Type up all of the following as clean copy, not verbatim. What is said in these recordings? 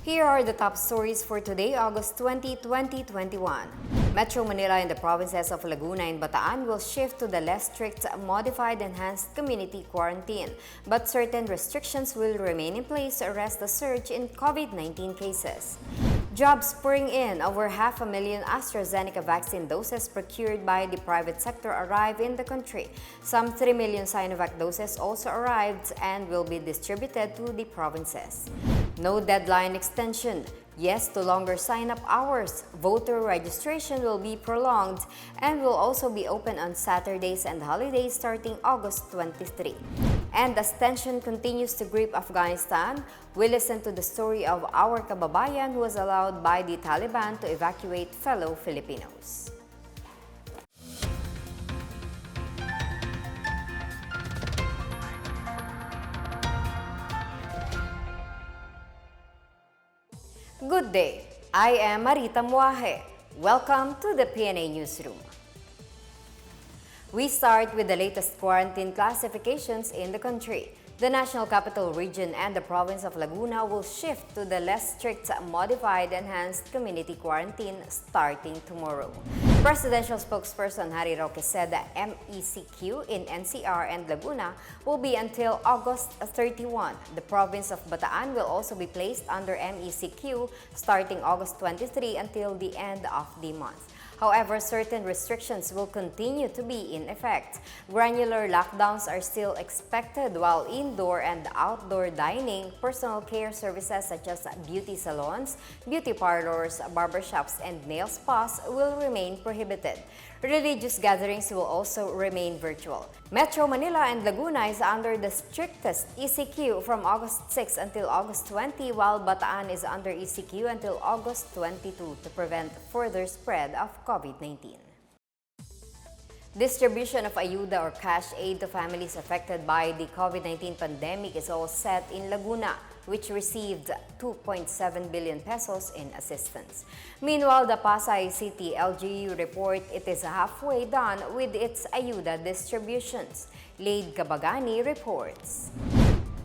Here are the top stories for today, August 20, 2021. Metro Manila and the provinces of Laguna and Bataan will shift to the less strict modified enhanced community quarantine, but certain restrictions will remain in place to arrest the surge in COVID-19 cases. Jobs pouring in. Over 500,000 Astrazeneca vaccine doses procured by the private sector arrive in the country. Some 3 million Sinovac doses also arrived and will be distributed to the provinces. No deadline extension. Yes to longer sign-up hours. Voter registration will be prolonged and will also be open on Saturdays and holidays starting August 23. And as tension continues to grip Afghanistan, we listen to the story of our kababayan who was allowed by the Taliban to evacuate fellow Filipinos. Good day, I am Marita Muaje. Welcome to the PNA Newsroom. We start with the latest quarantine classifications in the country. The National Capital Region and the province of Laguna will shift to the less strict modified enhanced community quarantine starting tomorrow. Presidential spokesperson Harry Roque said the MECQ in NCR and Laguna will be until August 31. The province of Bataan will also be placed under MECQ starting August 23 until the end of the month. However, certain restrictions will continue to be in effect. Granular lockdowns are still expected, while indoor and outdoor dining, personal care services such as beauty salons, beauty parlors, barbershops, and nail spas will remain prohibited. Religious gatherings will also remain virtual. Metro Manila and Laguna is under the strictest ECQ from August 6 until August 20, while Bataan is under ECQ until August 22 to prevent further spread of COVID-19. Distribution of ayuda or cash aid to families affected by the COVID-19 pandemic is all set in Laguna, which received 2.7 billion pesos in assistance. Meanwhile, the Pasay City LGU report it is halfway done with its ayuda distributions. Laid Kabagani reports.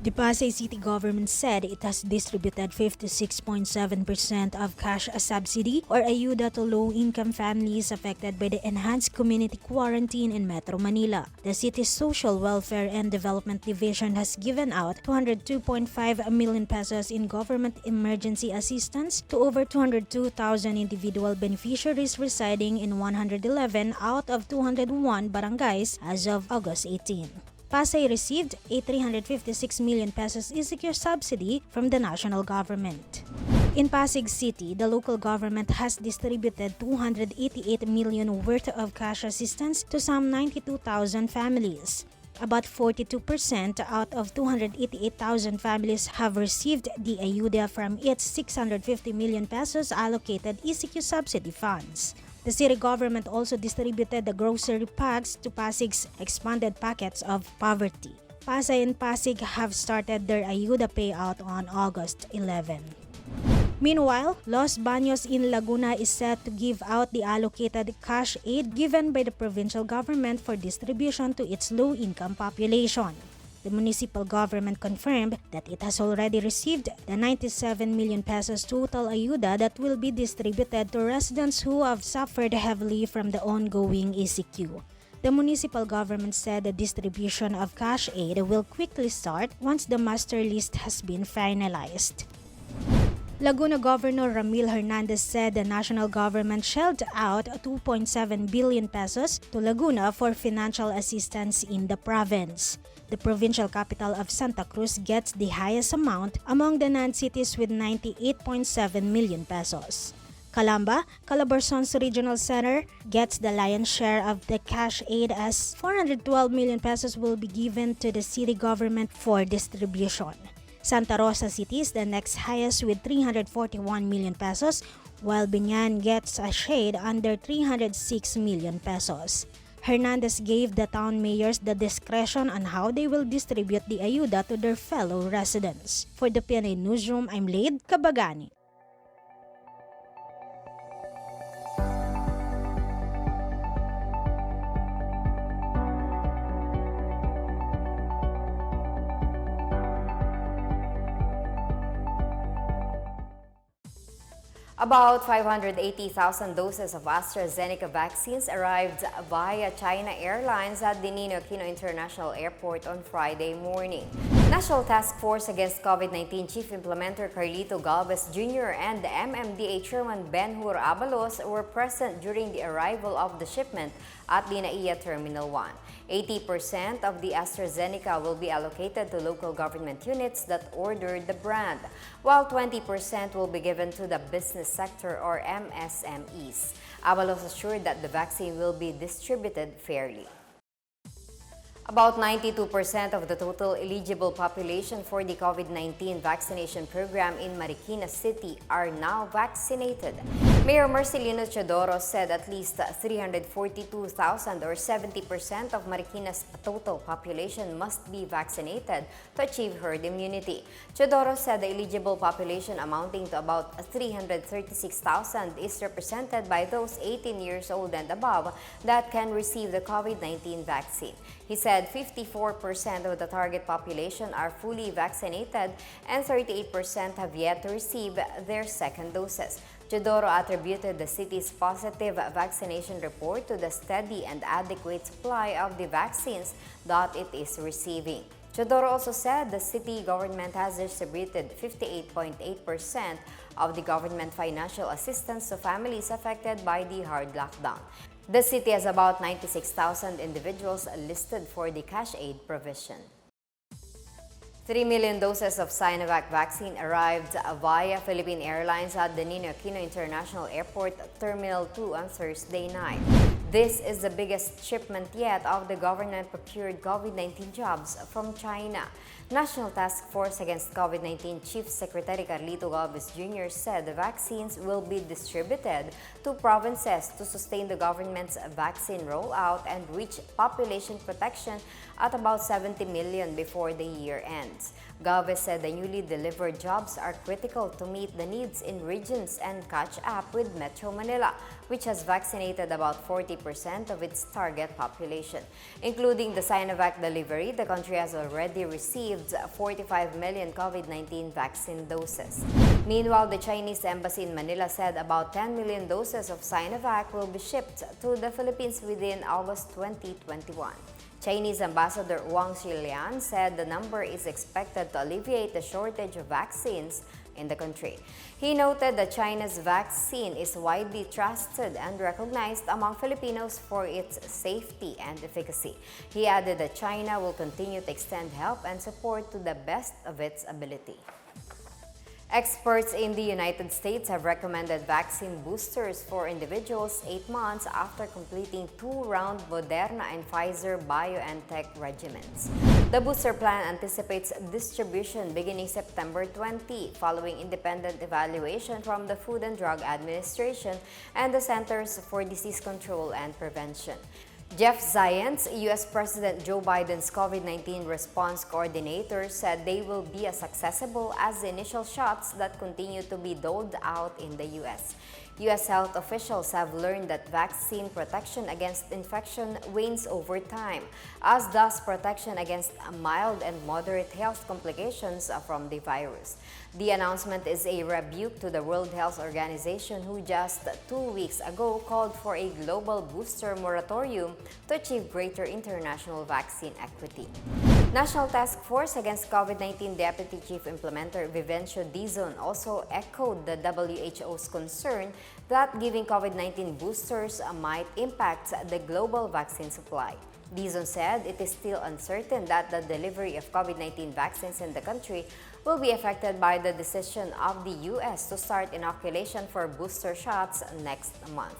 The Pasay City government said it has distributed 56.7% of cash subsidy or ayuda to low-income families affected by the enhanced community quarantine in Metro Manila. The city's Social Welfare and Development Division has given out 202.5 million pesos in government emergency assistance to over 202,000 individual beneficiaries residing in 111 out of 201 barangays as of August 18. Pasay received a 356 million pesos ECQ subsidy from the national government. In Pasig City, the local government has distributed 288 million worth of cash assistance to some 92,000 families. About 42% out of 288,000 families have received the ayuda from its 650 million pesos allocated ECQ subsidy funds. The city government also distributed the grocery packs to Pasig's expanded packets of poverty. Pasay and Pasig have started their ayuda payout on August 11. Meanwhile, Los Baños in Laguna is set to give out the allocated cash aid given by the provincial government for distribution to its low-income population. The municipal government confirmed that it has already received the 97 million pesos total ayuda that will be distributed to residents who have suffered heavily from the ongoing ECQ. The municipal government said the distribution of cash aid will quickly start once the master list has been finalized. Laguna Governor Ramil Hernandez said the national government shelled out 2.7 billion pesos to Laguna for financial assistance in the province. The provincial capital of Santa Cruz gets the highest amount among the non-cities with 98.7 million pesos. Calamba, Calabarzon's regional center, gets the lion's share of the cash aid as 412 million pesos will be given to the city government for distribution. Santa Rosa City is the next highest with 341 million pesos, while Biñan gets a shade under 306 million pesos. Hernandez gave the town mayors the discretion on how they will distribute the ayuda to their fellow residents. For the PNA Newsroom, I'm Laid Kabagani. About 580,000 doses of Astrazeneca vaccines arrived via China Airlines at the Ninoy Aquino International Airport on Friday morning. National Task Force Against COVID-19 Chief Implementer Carlito Galvez Jr. and the MMDA Chairman Ben-Hur Abalos were present during the arrival of the shipment at the NAIA Terminal 1. 80% of the Astrazeneca will be allocated to local government units that ordered the brand, while 20% will be given to the business sector or MSMEs. Abalos assured that the vaccine will be distributed fairly. About 92% of the total eligible population for the COVID-19 vaccination program in Marikina City are now vaccinated. Mayor Marcelino Teodoro said at least 342,000 or 70% of Marikina's total population must be vaccinated to achieve herd immunity. Teodoro said the eligible population amounting to about 336,000 is represented by those 18 years old and above that can receive the COVID-19 vaccine. He said 54% of the target population are fully vaccinated and 38% have yet to receive their second doses. Teodoro attributed the city's positive vaccination report to the steady and adequate supply of the vaccines that it is receiving. Teodoro also said the city government has distributed 58.8% of the government financial assistance to families affected by the hard lockdown. The city has about 96,000 individuals listed for the cash aid provision. 3 million doses of Sinovac vaccine arrived via Philippine Airlines at the Ninoy Aquino International Airport Terminal 2 on Thursday night. This is the biggest shipment yet of the government-procured COVID-19 jabs from China. National Task Force Against COVID-19 Chief Secretary Carlito Galvez Jr. said the vaccines will be distributed to provinces to sustain the government's vaccine rollout and reach population protection at about 70 million before the year ends. Galvez said the newly delivered jobs are critical to meet the needs in regions and catch up with Metro Manila, which has vaccinated about 40% of its target population. Including the Sinovac delivery, the country has already received 45 million COVID-19 vaccine doses. Meanwhile, the Chinese embassy in Manila said about 10 million doses of Sinovac will be shipped to the Philippines within August 2021. Chinese Ambassador Wang Xilian said the number is expected to alleviate the shortage of vaccines in the country. He noted that China's vaccine is widely trusted and recognized among Filipinos for its safety and efficacy. He added that China will continue to extend help and support to the best of its ability. Experts in the United States have recommended vaccine boosters for individuals 8 months after completing 2-round Moderna and Pfizer BioNTech regimens. The booster plan anticipates distribution beginning September 20, following independent evaluation from the Food and Drug Administration and the Centers for Disease Control and Prevention. Jeff Zients, U.S. President Joe Biden's COVID-19 response coordinator, said they will be as accessible as the initial shots that continue to be doled out in the U.S. U.S. health officials have learned that vaccine protection against infection wanes over time, as does protection against mild and moderate health complications from the virus. The announcement is a rebuke to the World Health Organization, who just 2 weeks ago called for a global booster moratorium to achieve greater international vaccine equity. National Task Force Against COVID-19 Deputy Chief Implementer Vivencio Dizon also echoed the WHO's concern that giving COVID-19 boosters might impact the global vaccine supply. Dizon said it is still uncertain that the delivery of COVID-19 vaccines in the country will be affected by the decision of the U.S. to start inoculation for booster shots next month.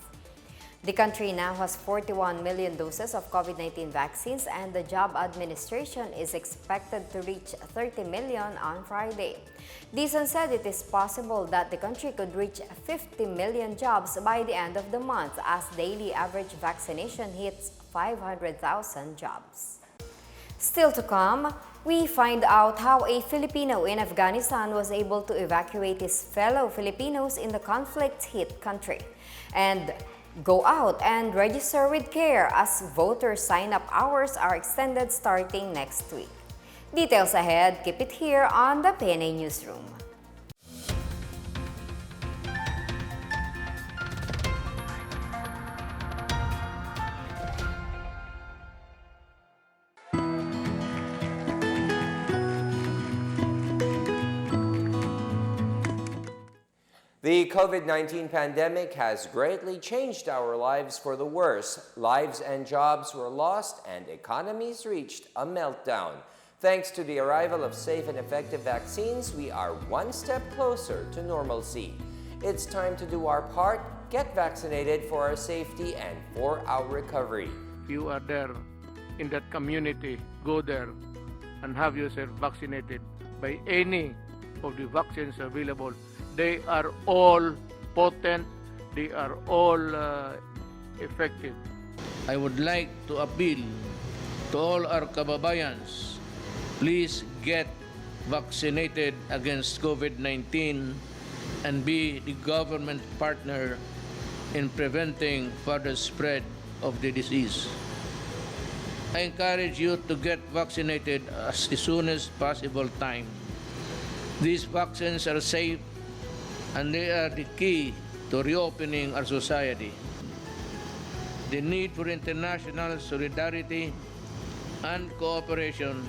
The country now has 41 million doses of COVID-19 vaccines, and the job administration is expected to reach 30 million on Friday. Dizon said it is possible that the country could reach 50 million jobs by the end of the month as daily average vaccination hits 500,000 jobs. Still to come, we find out how a Filipino in Afghanistan was able to evacuate his fellow Filipinos in the conflict-hit country. And go out and register with care as voter sign-up hours are extended starting next week. Details ahead, keep it here on the PNA Newsroom. The COVID-19 pandemic has greatly changed our lives for the worse. Lives and jobs were lost and economies reached a meltdown. Thanks to the arrival of safe and effective vaccines, we are one step closer to normalcy. It's time to do our part, get vaccinated for our safety and for our recovery. If you are there in that community, go there and have yourself vaccinated by any of the vaccines available. They are all potent, they are all effective. I would like to appeal to all our kababayans, please get vaccinated against COVID-19 and be the government partner in preventing further spread of the disease. I encourage you to get vaccinated as soon as possible time. These vaccines are safe and they are the key to reopening our society. The need for international solidarity and cooperation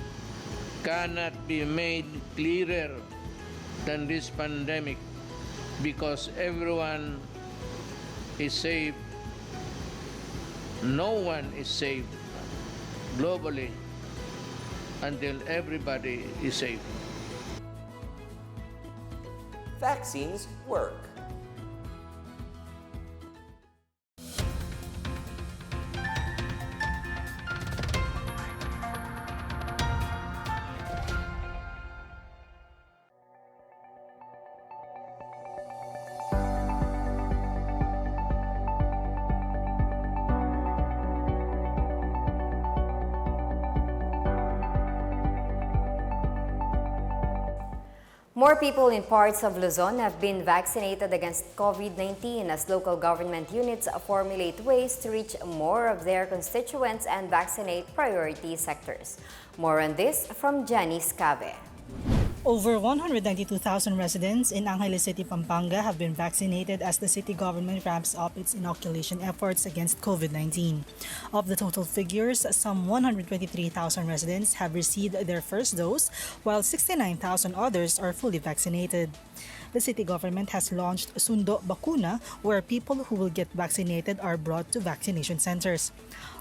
cannot be made clearer than this pandemic, because everyone is safe. No one is safe globally until everybody is safe. Vaccines work. More people in parts of Luzon have been vaccinated against COVID-19 as local government units formulate ways to reach more of their constituents and vaccinate priority sectors. More on this from Janice Cave. Over 192,000 residents in Angeles City, Pampanga have been vaccinated as the city government ramps up its inoculation efforts against COVID-19. Of the total figures, some 123,000 residents have received their first dose, while 69,000 others are fully vaccinated. The city government has launched Sundo Bakuna, where people who will get vaccinated are brought to vaccination centers.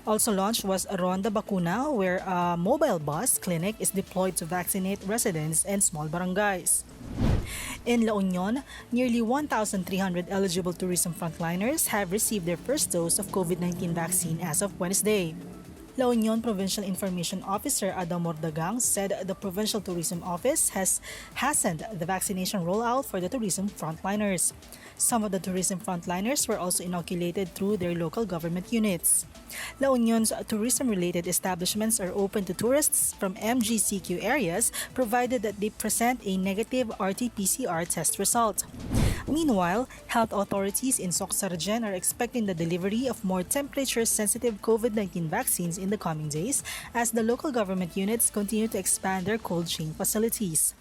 Also launched was Ronda Bakuna, where a mobile bus clinic is deployed to vaccinate residents and small barangays. In La Union, nearly 1,300 eligible tourism frontliners have received their first dose of COVID-19 vaccine as of Wednesday. La Union Provincial Information Officer Adam Mordagang said the Provincial Tourism Office has hastened the vaccination rollout for the tourism frontliners. Some of the tourism frontliners were also inoculated through their local government units. La Union's tourism-related establishments are open to tourists from MECQ areas provided that they present a negative RT-PCR test result. Meanwhile, health authorities in Socsargen are expecting the delivery of more temperature-sensitive COVID-19 vaccines in the coming days as the local government units continue to expand their cold chain facilities.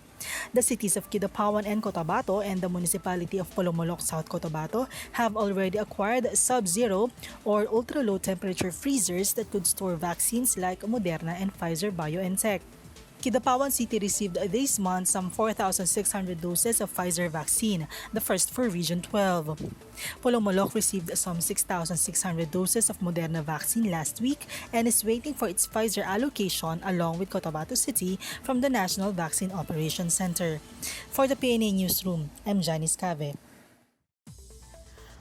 The cities of Kidapawan and Cotabato and the municipality of Polomolok, South Cotabato have already acquired sub-zero or ultra-low temperature freezers that could store vaccines like Moderna and Pfizer BioNTech. Kidapawan City received this month some 4,600 doses of Pfizer vaccine, the first for Region 12. Polomolok received some 6,600 doses of Moderna vaccine last week and is waiting for its Pfizer allocation along with Cotabato City from the National Vaccine Operations Center. For the PNA Newsroom, I'm Janice Cave.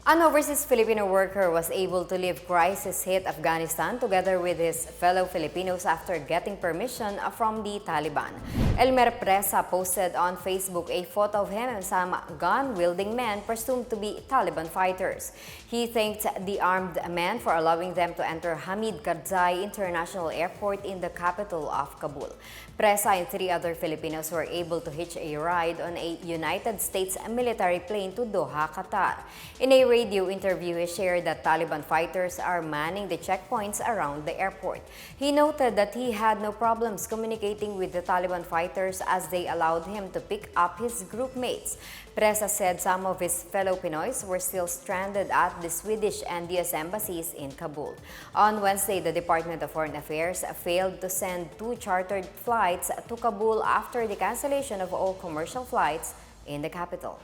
An overseas Filipino worker was able to leave crisis-hit Afghanistan together with his fellow Filipinos after getting permission from the Taliban. Elmer Presa posted on Facebook a photo of him and some gun-wielding men presumed to be Taliban fighters. He thanked the armed men for allowing them to enter Hamid Karzai International Airport in the capital of Kabul. Presa and 3 other Filipinos were able to hitch a ride on a United States military plane to Doha, Qatar. In a radio interview, he shared that Taliban fighters are manning the checkpoints around the airport. He noted that he had no problems communicating with the Taliban fighters as they allowed him to pick up his group mates. Presa said some of his fellow Pinoys were still stranded at the Swedish and US embassies in Kabul. On Wednesday, the Department of Foreign Affairs failed to send 2 chartered flights to Kabul after the cancellation of all commercial flights in the capital.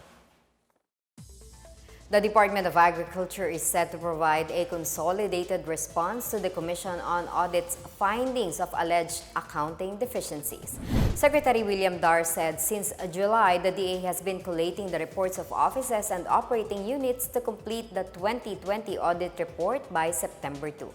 The Department of Agriculture is set to provide a consolidated response to the Commission on Audit's findings of alleged accounting deficiencies. Secretary William Dar said since July, the DA has been collating the reports of offices and operating units to complete the 2020 audit report by September 2.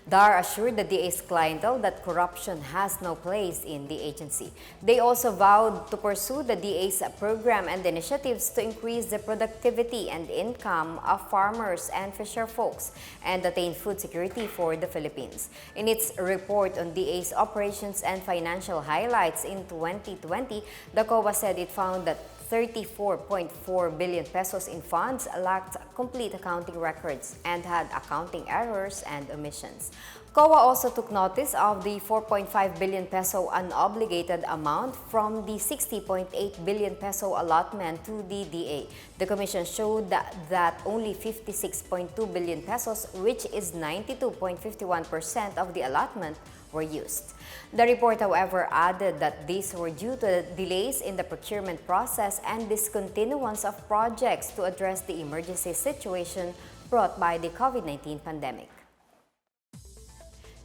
Dar assured the DA's clientele that corruption has no place in the agency. They also vowed to pursue the DA's program and initiatives to increase the productivity and income of farmers and fisher folks and attain food security for the Philippines. In its report on DA's operations and financial highlights in 2020, the COA said it found that 34.4 billion pesos in funds lacked complete accounting records and had accounting errors and omissions. COA also took notice of the 4.5 billion peso unobligated amount from the 60.8 billion peso allotment to the DA. The commission showed that only 56.2 billion pesos, which is 92.51% of the allotment, were used. The report, however, added that these were due to delays in the procurement process and discontinuance of projects to address the emergency situation brought by the COVID-19 pandemic.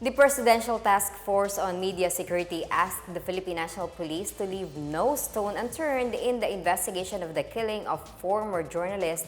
The Presidential Task Force on Media Security asked the Philippine National Police to leave no stone unturned in the investigation of the killing of former journalist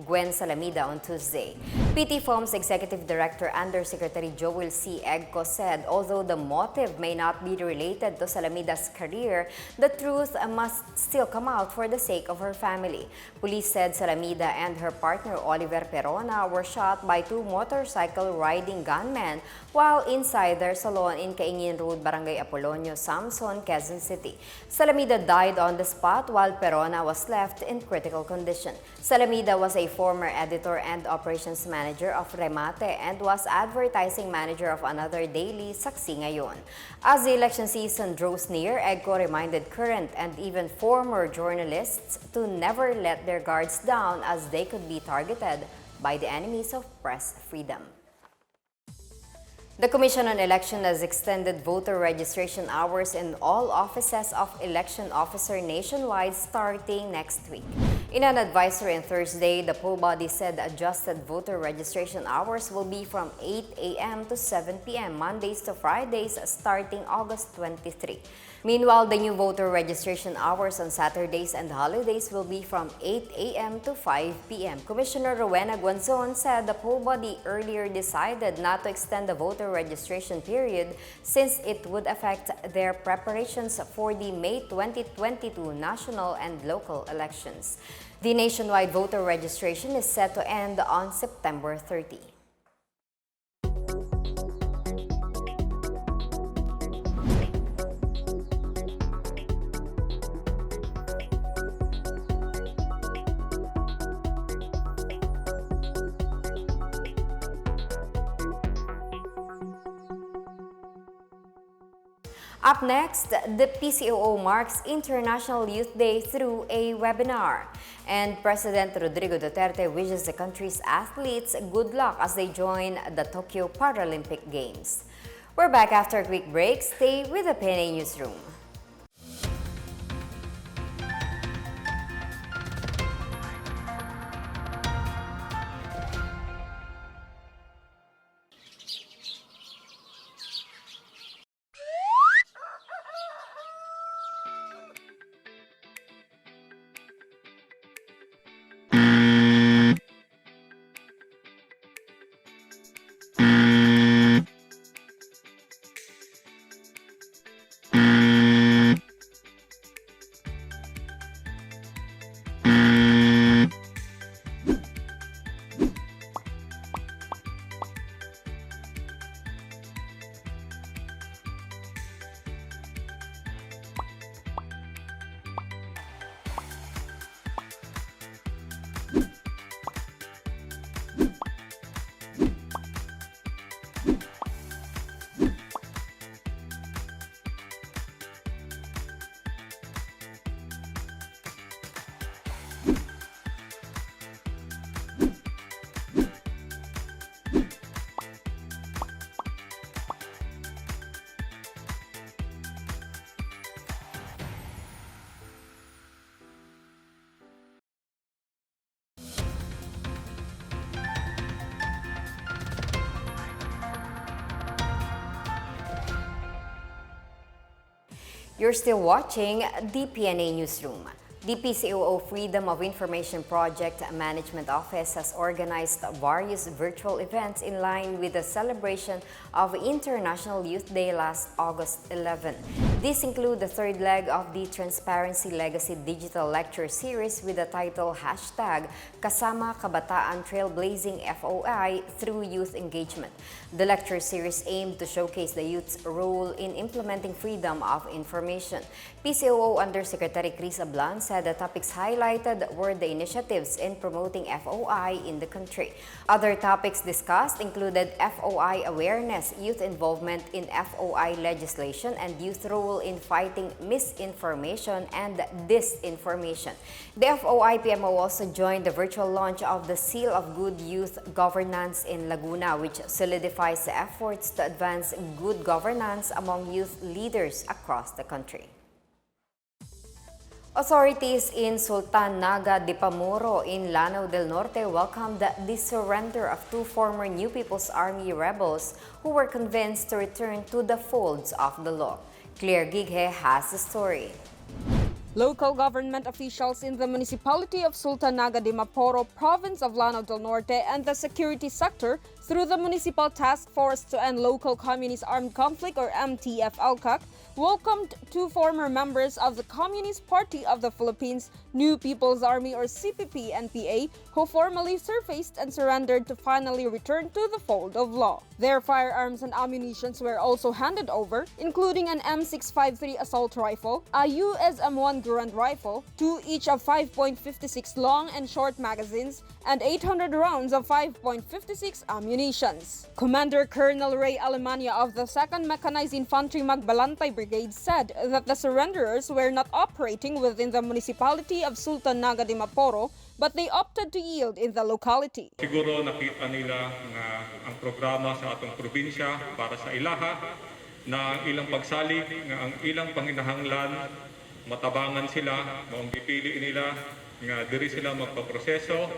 Gwen Salamida on Tuesday. PTFOM's Executive Director Undersecretary Joel C. Egco said although the motive may not be related to Salamida's career, the truth must still come out for the sake of her family. Police said Salamida and her partner Oliver Perona were shot by two motorcycle-riding gunmen while inside their salon in Caingin Road, Barangay Apolonio, Samson, Quezon City. Salamida died on the spot while Perona was left in critical condition. Salamida was a former editor and operations manager of Remate and was advertising manager of another daily, Saksi Ngayon. As the election season draws near, Egco reminded current and even former journalists to never let their guards down as they could be targeted by the enemies of press freedom. The Commission on Election has extended voter registration hours in all offices of election officer nationwide starting next week. In an advisory on Thursday, the poll body said adjusted voter registration hours will be from 8 a.m. to 7 p.m. Mondays to Fridays starting August 23. Meanwhile, the new voter registration hours on Saturdays and holidays will be from 8 a.m. to 5 p.m. Commissioner Rowena Guanzon said the poll body earlier decided not to extend the voter registration period since it would affect their preparations for the May 2022 national and local elections. The nationwide voter registration is set to end on September 30. Up next, the PCOO marks International Youth Day through a webinar. And President Rodrigo Duterte wishes the country's athletes good luck as they join the Tokyo Paralympic Games. We're back after a quick break. Stay with the PNA Newsroom. You're still watching the PNA Newsroom. The PCOO Freedom of Information Project Management Office has organized various virtual events in line with the celebration of International Youth Day last August 11. These include the third leg of the Transparency Legacy Digital Lecture Series with the title #Kasama Kabataan Trailblazing FOI through Youth Engagement. The lecture series aimed to showcase the youth's role in implementing freedom of information. PCOO Undersecretary Chris Ablan said the topics highlighted were the initiatives in promoting FOI in the country. Other topics discussed included FOI awareness, youth involvement in FOI legislation, and youth role in fighting misinformation and disinformation. The FOI PMO also joined the virtual launch of the Seal of Good Youth Governance in Laguna, which solidifies the efforts to advance good governance among youth leaders across the country. Authorities in Sultan, Naga, Dipamoro in Lanao del Norte welcomed the surrender of two former New People's Army rebels who were convinced to return to the folds of the law. Claire Gighe has the story. Local government officials in the municipality of Sultan Naga de Maporo, province of Lanao del Norte, and the security sector through the Municipal Task Force to End Local Communist Armed Conflict or MTF-LCAC welcomed two former members of the Communist Party of the Philippines, New People's Army or CPP-NPA, who formally surfaced and surrendered to finally return to the fold of law. Their firearms and ammunitions were also handed over, including an M653 assault rifle, a USM-1 Garand rifle, two each of 5.56 long and short magazines, and 800 rounds of 5.56 ammunitions. Commander Colonel Ray Alemania of the 2nd Mechanized Infantry Magbalantay Brigade said that the surrenderers were not operating within the municipality of Sultan Naga de Maporo, but they opted to yield in the locality. Siguro nakita nila na ang programa sa atong probinsya para sa ilaha na ang ilang pagsalig, na ang ilang panginahanglan, matabangan sila, maong gipili nila nga diri sila magpaproseso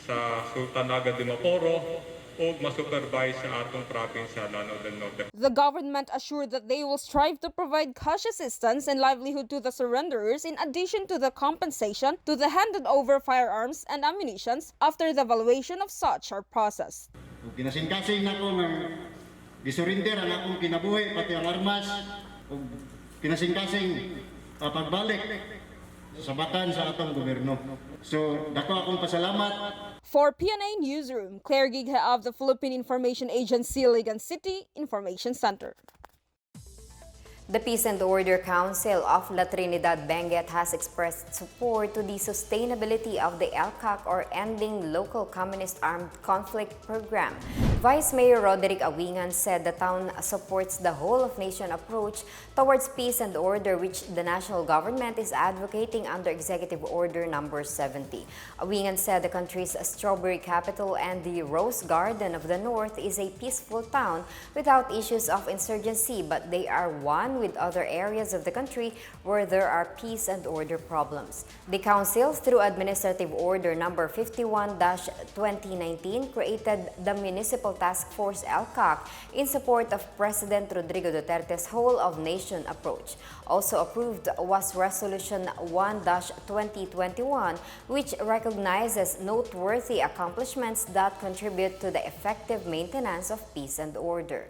sa Sultan Naga de Maporo o masupervise sa atong probinsya Lanao del Norte. The government assured that they will strive to provide cash assistance and livelihood to the surrenderers in addition to the compensation to the handed over firearms and ammunitions after the valuation of such are processed. Kinasing-kasing na ko ng gisurrender ang akong kinabuhi pati ang armas ug kinasing-kasing pagbalik sa Bataan sa atong gobyerno. So, dako akong pasalamat. For PNA Newsroom, Claire Gighe of the Philippine Information Agency Ligan City Information Center. The Peace and Order Council of La Trinidad Benguet has expressed support to the sustainability of the LCAC or Ending Local Communist Armed Conflict Program. Vice Mayor Roderick Awingan said the town supports the whole-of-nation approach towards peace and order which the national government is advocating under Executive Order Number 70. Awingan said the country's strawberry capital and the Rose Garden of the North is a peaceful town without issues of insurgency, but they are one with other areas of the country where there are peace and order problems. The Council, through Administrative Order Number 51-2019, created the Municipal Task Force LCAC in support of President Rodrigo Duterte's whole-of-nation approach. Also approved was Resolution 1-2021, which recognizes noteworthy accomplishments that contribute to the effective maintenance of peace and order.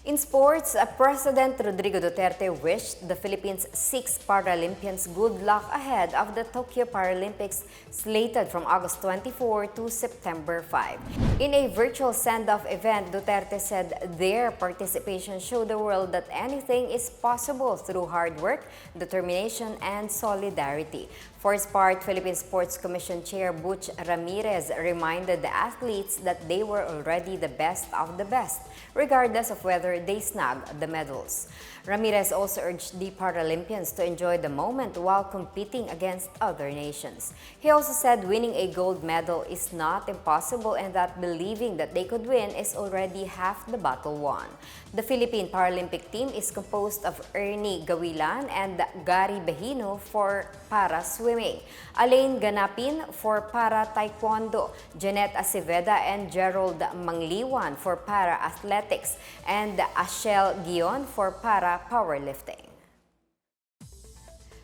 In sports, President Rodrigo Duterte wished the Philippines' 6 Paralympians good luck ahead of the Tokyo Paralympics slated from August 24 to September 5. In a virtual send-off event, Duterte said their participation showed the world that anything is possible through hard work, determination, and solidarity. For his part, Philippine Sports Commission Chair Butch Ramirez reminded the athletes that they were already the best of the best, regardless of whether they snag the medals. Ramirez also urged the Paralympians to enjoy the moment while competing against other nations. He also said winning a gold medal is not impossible and that believing that they could win is already half the battle won. The Philippine Paralympic team is composed of Ernie Gawilan and Gary Behino for para-swimming, Alain Ganapin for para-taekwondo, Jeanette Aceveda and Gerald Mangliwan for para-athletics, and Ashel Guion for para powerlifting.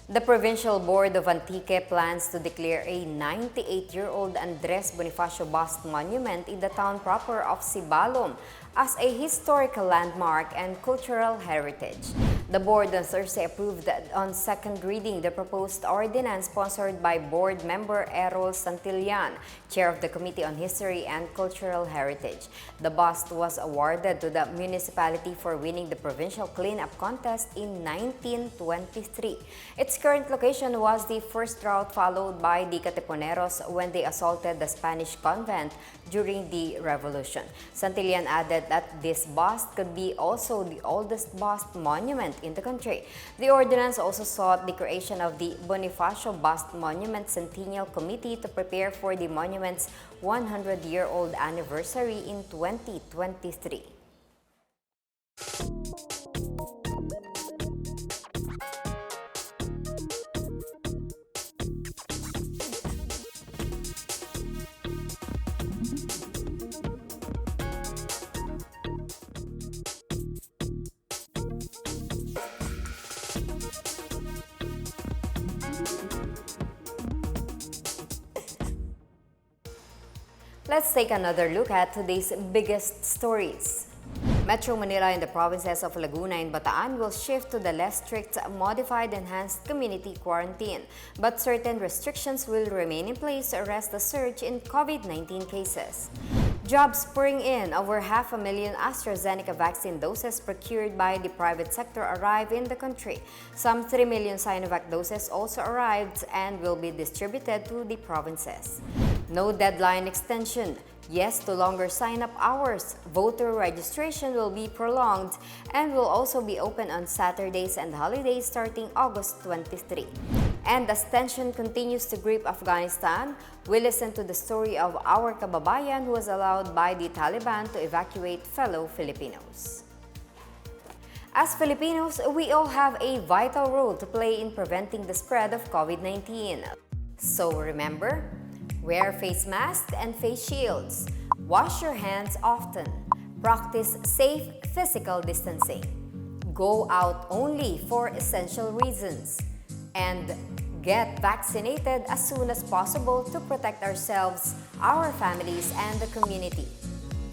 The Provincial Board of Antique plans to declare a 98-year-old Andres Bonifacio Bust monument in the town proper of Sibalom as a historical landmark and cultural heritage. The board on Thursday approved on second reading the proposed ordinance sponsored by board member Errol Santillan, chair of the Committee on History and Cultural Heritage. The bust was awarded to the municipality for winning the provincial cleanup contest in 1923. Its current location was the first route followed by the Katipuneros when they assaulted the Spanish convent during the Revolution. Santillan added that this bust could be also the oldest bust monument in the country. The ordinance also sought the creation of the Bonifacio Bust Monument Centennial Committee to prepare for the monument's 100-year-old anniversary in 2023. Let's take another look at today's biggest stories. Metro Manila and the provinces of Laguna and Bataan will shift to the less strict modified enhanced community quarantine, but certain restrictions will remain in place to arrest the surge in COVID-19 cases. Jobs pouring in. Over 500,000 Astrazeneca vaccine doses procured by the private sector arrive in the country. Some 3 million Sinovac doses also arrived and will be distributed to the provinces. No deadline extension. Yes to longer sign-up hours. Voter registration will be prolonged and will also be open on Saturdays and holidays starting August 23. And as tension continues to grip Afghanistan, we listen to the story of our kababayan who was allowed by the Taliban to evacuate fellow Filipinos. As Filipinos, we all have a vital role to play in preventing the spread of COVID-19. So remember, wear face masks and face shields. Wash your hands often. Practice safe physical distancing. Go out only for essential reasons. And get vaccinated as soon as possible to protect ourselves, our families, and the community.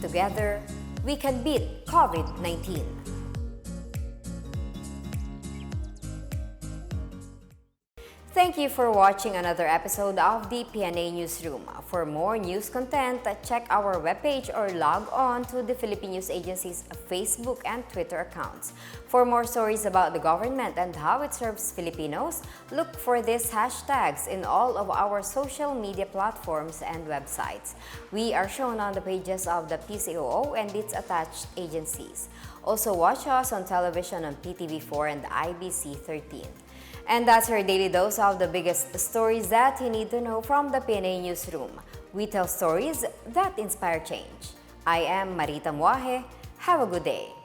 Together, we can beat COVID-19. Thank you for watching another episode of the PNA Newsroom. For more news content, check our webpage or log on to the Philippine News Agency's Facebook and Twitter accounts. For more stories about the government and how it serves Filipinos, look for these hashtags in all of our social media platforms and websites. We are shown on the pages of the PCOO and its attached agencies. Also watch us on television on PTV4 and IBC 13. And that's your daily dose of the biggest stories that you need to know from the PNA Newsroom. We tell stories that inspire change. I am Marita Muaje. Have a good day.